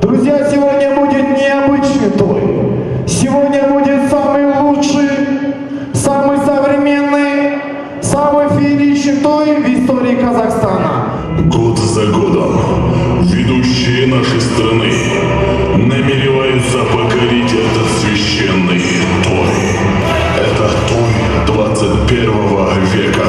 Друзья, сегодня будет необычный той. Сегодня будет самый лучший, самый современный, самый фееричный той в истории Казахстана. Год за годом ведущие нашей страны намереваются покорить этот священный той. Это той 21 века.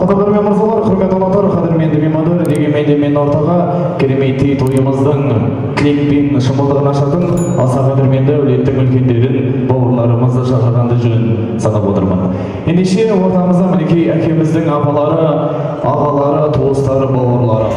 Қадірлі мырзалар, құрметті қонақтар, қадірменді меймандар, дегенмен мен ортаға кереметтей тойымыздың тілек пен шымылдығын ашатын аса қадірменді әулеттің үлкендерін, бауырларымызды шақырғанды жөн санап отырмын. Ендеше ортамызда мінекей әкеміздің апалары, ағалары, туыстары, бауырлары.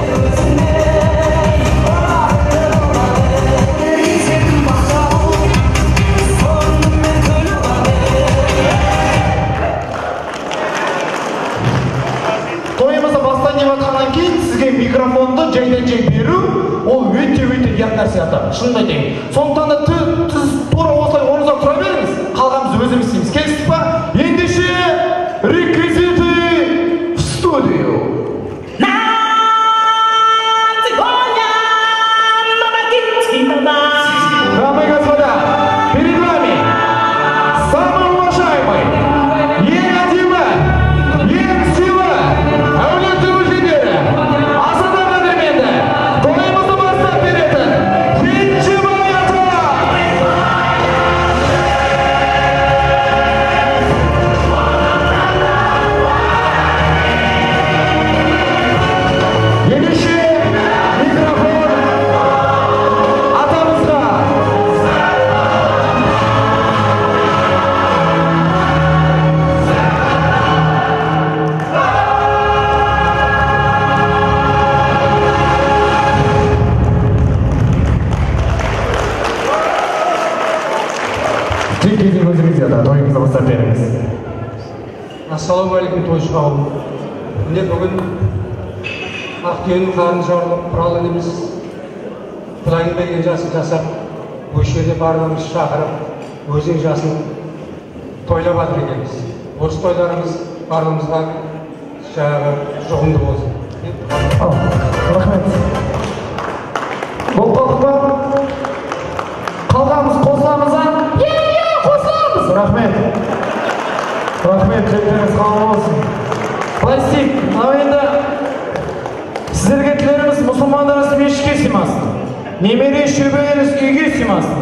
Сізге микрофонды жайдан-жай беру, ол өте-өте ұят нәрсе ата. Шынында дейін. Сондықтан да сіз тура осылай орныңызда тұра беріңіз, қалғанымыз өзіміз істейміз. Келістік па? Ендеше реквизиты в студию. Дамы и господа, перед вами самый уважаемый, Ассалаумағалейкум тойшы қауым. Міне бүгін Ақтөбенің қарын жарылып, құралын емес, Құдайдың берген жасын жасап, осы жерде барлығымыз шақырып, өзің жасын тойлап жатыр екенбіз. Осы тойларымыз барлығымызға жаңағы жұғымды болсын. Рахмет. Бұл тоқпа қалғанымыз қосыламыз, қосыламыз. Рахмет. Рахмет, жеттіңіз қабыл болсын. Пластик, енді сіздерге тілеріміз мұсылмандарымыз мешітке сыймасын. Немере шөбереңіз үйге сыймасын.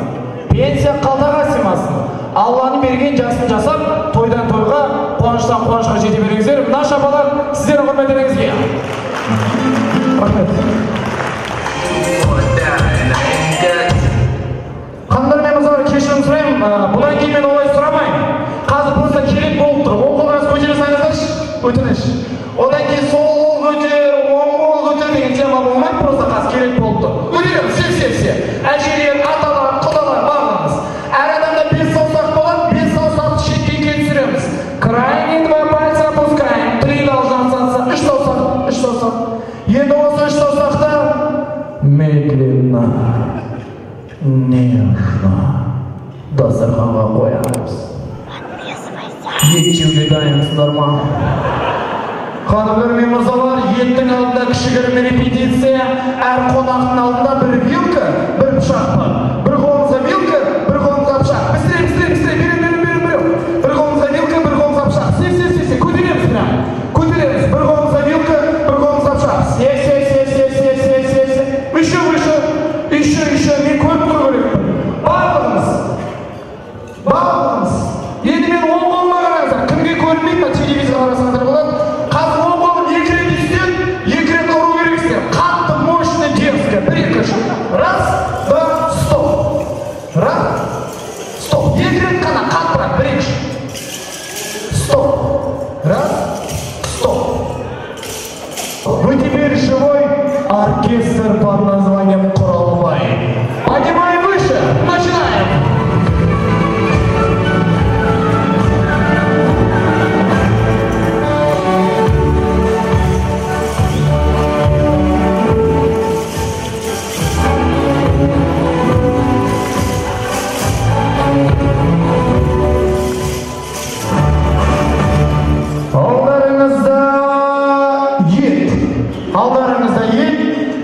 Пенсия қалтаға сыймасын. Алланың берген жасын жасап, тойдан тойға, қуаныштан қуанышқа жете беріңіздер. Мына шапалар сіздердің құрметтеріңізге. Рахмет. Қандырмен мырзалар, кешірім сұраймын. Бұдан кейін мен олай сұрамаймын. Қазір просто керек болып тұр. Оң қолыңыз көтере салыңыздаршы, өтініш. Одан кейін сол қол көтер, оң қол көтер деген тема болмайды, просто қазір керек болып тұр. Көтереміз, все. Әжелер, аталар, құдалар, барлығымыз. Әр адамда 5 саусақ болады, 5 саусақты шетке түсіреміз. Крайние 2 пальца опускаем, 3 должны остаться, 3 саусақ. Енді осы 3 саусақты медленно, нежно дастарханға қоямыз. Ет жеуге дайынсыздар ма? Ханымдар мен мырзалар, еттің алдында кішігірім репетиция, әр қонақтың алдында бір вилка, бір пышақ бар. Бір қолыңызға вилка, бір қолыңызға пышақ. Бістіре, беру. Бір қолыңызға вилка, бір қолыңызға пышақ. Се, көтереміз бірақ. Көтереміз, бір қолыңызға вилка, бір қолыңызға пышақ. Се. Еще, мен көріп тұру керекпін. Барлығымыз. Енді мен оң қолыма қараңыздар, кімге көрінбейді ма, телевизор қарасаңыздар болады. Қазір оң қолым 2 рет істен, 2 рет ұру керексіздер. Қатты, мощный, дерзко. 1-2 раз, 2, стоп. Раз, стоп. 2 рет қана қаттырақ, 1-2. Стоп. Раз, стоп. Вы теперь живой оркестр под названием Құралбай. Поднимаем выше, начинаем.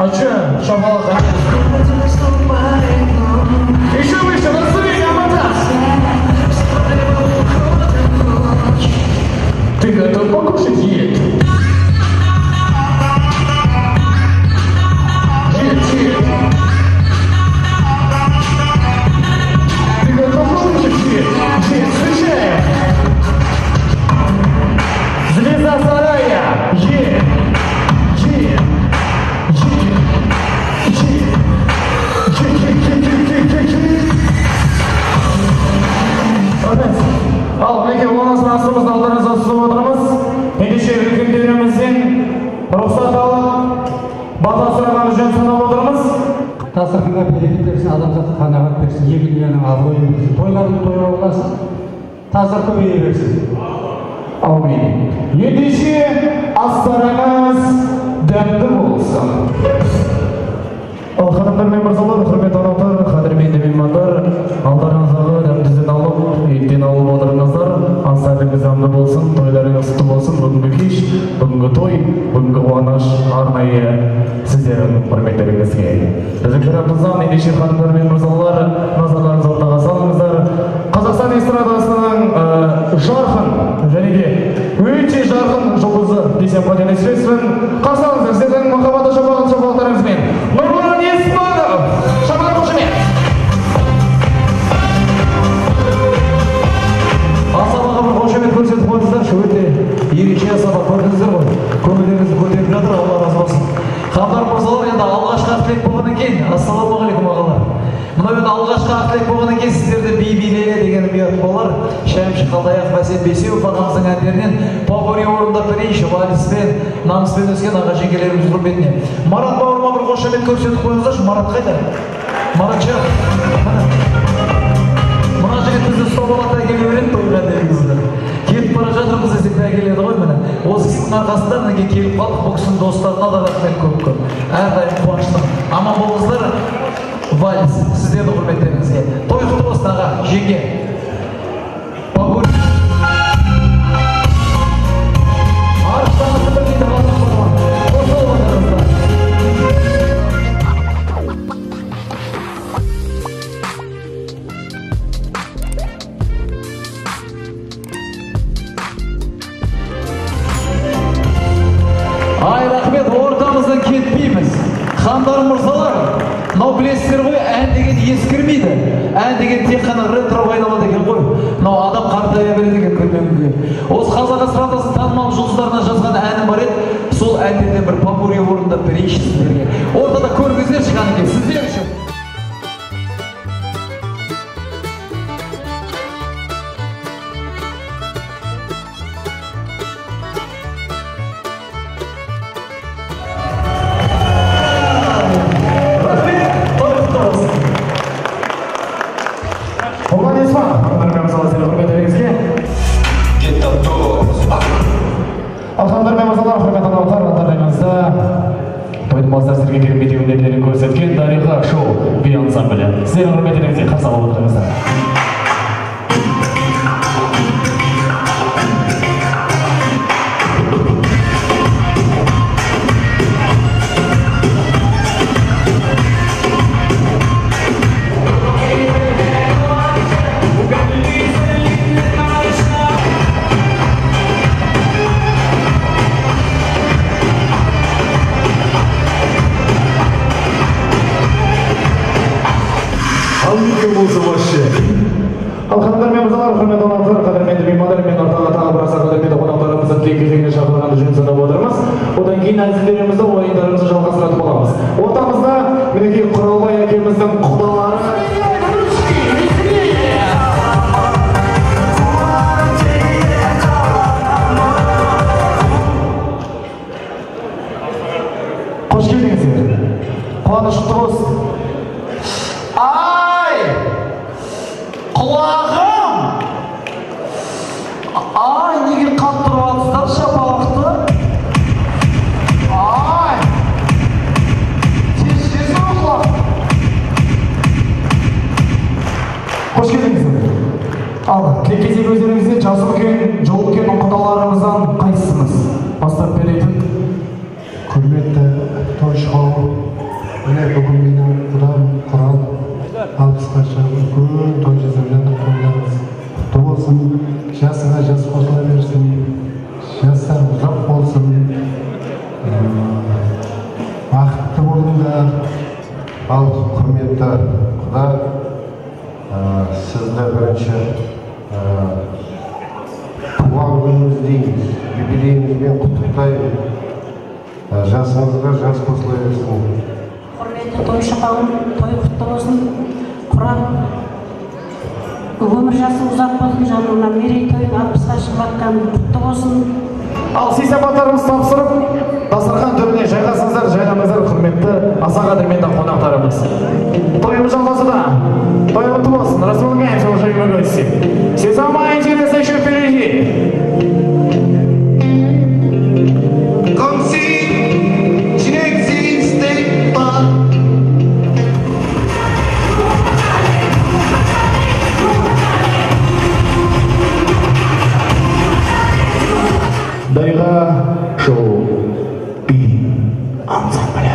Açı, şapalık. Еще выше, настроение, Аматас! Ты готов покушать? Едь! Едь! Ты готов покушать? Едь! Встречаем! Звезда сарая! Едь! Ал, мінекей болғанымыз асырымыздың алдарыңызда ұсынып отырмыз. Ендеше үлкендерімізден рұқсат алып, бата сұрағаны жөн санап отырмыз. Дастарханға берекет берсін, адамзатқа қанағат берсін, ел дүниенің абыройын берсін, тойларын тойға боласын, тазар көбейе берсін. Аумин. Ендеше астарыңыз дәмді болсын. Ханымдар мен мырзалар, құрметті қонақтар, қадірменді меймандар, алдарыңыздағы дәмдізден алып, еттен алып отырыңыздар. Астарыңыз дәмді болсын, тойларыңыз құтты болсын. Бүгінгі кеш, бүгінгі той, бүгінгі қуаныш арнайы сіздердің құрметтеріңізге. Біздің тарапымыздан ендеше ханымдар мен мырзалар, назарларыңызды ортаға салыңыздар. Қазақстан эстрадасының жарқын және де өте жарқын жұлдызы десем қателеспеспін. Қарсы алыңыздар сіздердің махаббаты шапалақтарыңызбен. Нұрлан Еспанов, шапалақ қошемет. Асабаға бір қошемет көрсетіп қойдыңыздар, өте ерекше асаба көрдіңіздер ғой. Көңілдеріңізді көтеріп жатыр, Алла разы болсын. Қамдар мырзалар, енді алғашқы ақтілек болғаннан кейін, ассалаумағалейкум ағалар. Мына енді алғашқы ақтілек болғаннан кейін сіздерді би-билеге деген ұят болар. Шәмші Қалдаяқ, Бәсен Бесеуов ағамыздың әндерінен попури орындап берейінші, вальспен, намыспен өскен аға жеңгелеріміз құрметіне. Марат бауырыма бір қошемет көрсетіп қойыңыздаршы. Марат қайда? Маратша. Мына жігіт бізді собалата әкеле береді тойға әндеріңізді. Кетіп бара жатырмыз десек те әкеледі ғой міне. Осы кісінің арқасында мінекей келіп қалдық, бұл кісінің достарына да рахмет көп. Әрдайым қуаныштымын. Аман болыңыздар. Вальс, сіздерді құрметтеріңізге. Той құтты болсын аға, жеңге. Попури. Арыштаңызды бір дейді қалдық болған. Қосыл отырыңыздар. Ай, рахмет, ортамыздан кетпейміз. Хандар мырзалар, мынау білесіздер ғой, ән деген ескірмейді. Ән деген тек қана ретро айналады екен ғой. Мынау адам қартая береді екен күннен күнге. Осы қазақ эстрадасының танымал жұлдыздарына жазған әнім бар еді, сол әндерден бір попури орындап берейінші сіздерге. Ортада көріңіздер шығған екен, сіздер үшін. Көрсеткен тарихы шоу би ансамблі. Сіздердің құрметтеріңізге қарсы алып отырыңыздар. Алхамдар мен мырзалар, құрметті қонақтар, қадірменді меймандар мен ортаға тағы бір аса қадірменді қонақтарымызды тілек кезеңіне шақырғанды жөн санап отырмыз. Одан кейін әзілдерімізді, ойындарымызды жалғастыратын боламыз. Ортамызда мінекей Құралбай әкеміздің құдалары. Қош келдіңіздер. Қуаныш құтты болсын. Құлағым! Ай, неге қаттырып атыстар шапалақты? Ай! Тез құлақ! Қош келдіңіздер. Ал, кезек өздеріңізде жасы үлкен, жол үлкен құдаларымыздан қайсысыңыз? Бастап беретін құрметті той шоу бүгін менің құдам құрал 60-ға шығып үлкен той жасап жатыр. Тойларыңыз құтты болсын, жасыңа жас қосыла берсін, жастар ұзақ болсын, бақытты болыңдар. Ал құрметті құда, сізді бірінші туған күніңіз дейміз, юбилейіңізбен құттықтаймын. Жасыңызға жас қосыла берсін. Құрметті тойшы қауым, той құтты болсын. Құран өмір жасы ұзақ болсын, жанына мерейтойын 60-ға шығып жатқан құтты болсын. Ал сый-сапаттарымыз тапсырып, дастархан төріне жайғасыңыздар, жайғаныңыздар, құрметті аса қадірменді қонақтарымыз. Тойымыз жалғасуда. Той құтты болсын. Располагаемся уже в гости. Все самое интересное еще впереди. Дариға шоу би ансамблі.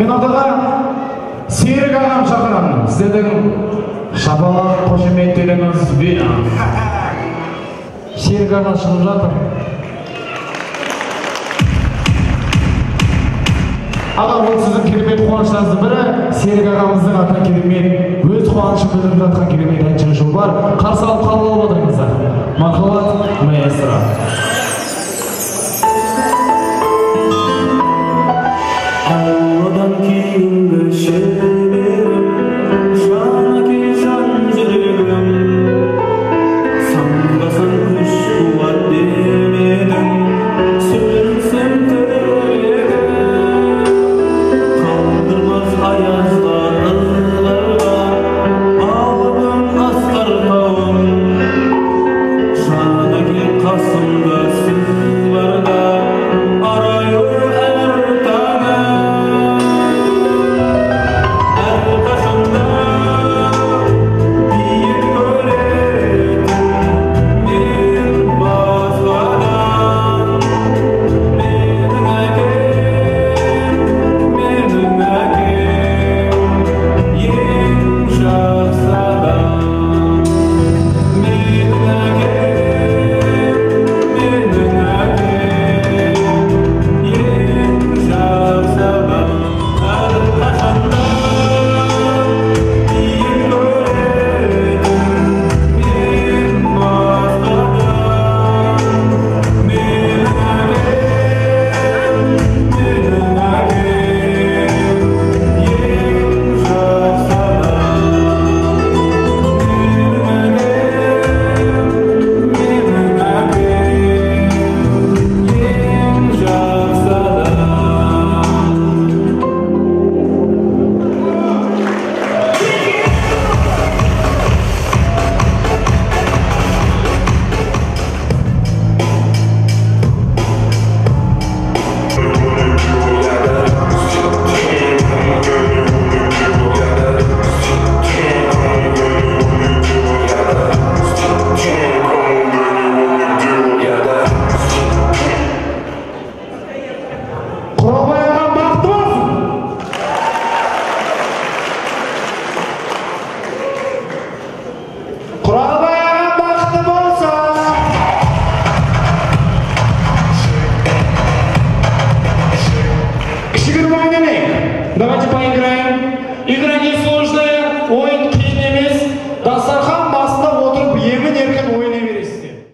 Мен adaға Серік ағам шақырамын. Сіздердің шапалақ қошеметтеріңіз бен. Серік ағам шығып жатыр. Аға, ол сіздің керемет қуаныштарыңыздың бірі. Серік ағамыздың ата керемет, өз қуанышын білдіріп жатқан керемет әнші жол бар. Қарсы алып қабыл алып отырыңыздар. Мархабат, маэстро. Odan keyingi şeberim, şanaki şan yüreğim. Sangasan kuş kuvat demedim, sürünsem töreğim. Kaldırmaz ayazlar ızlarga, ağabım astar tağım. Şanaki kasımda siz varga, arayı Давайте поиграем.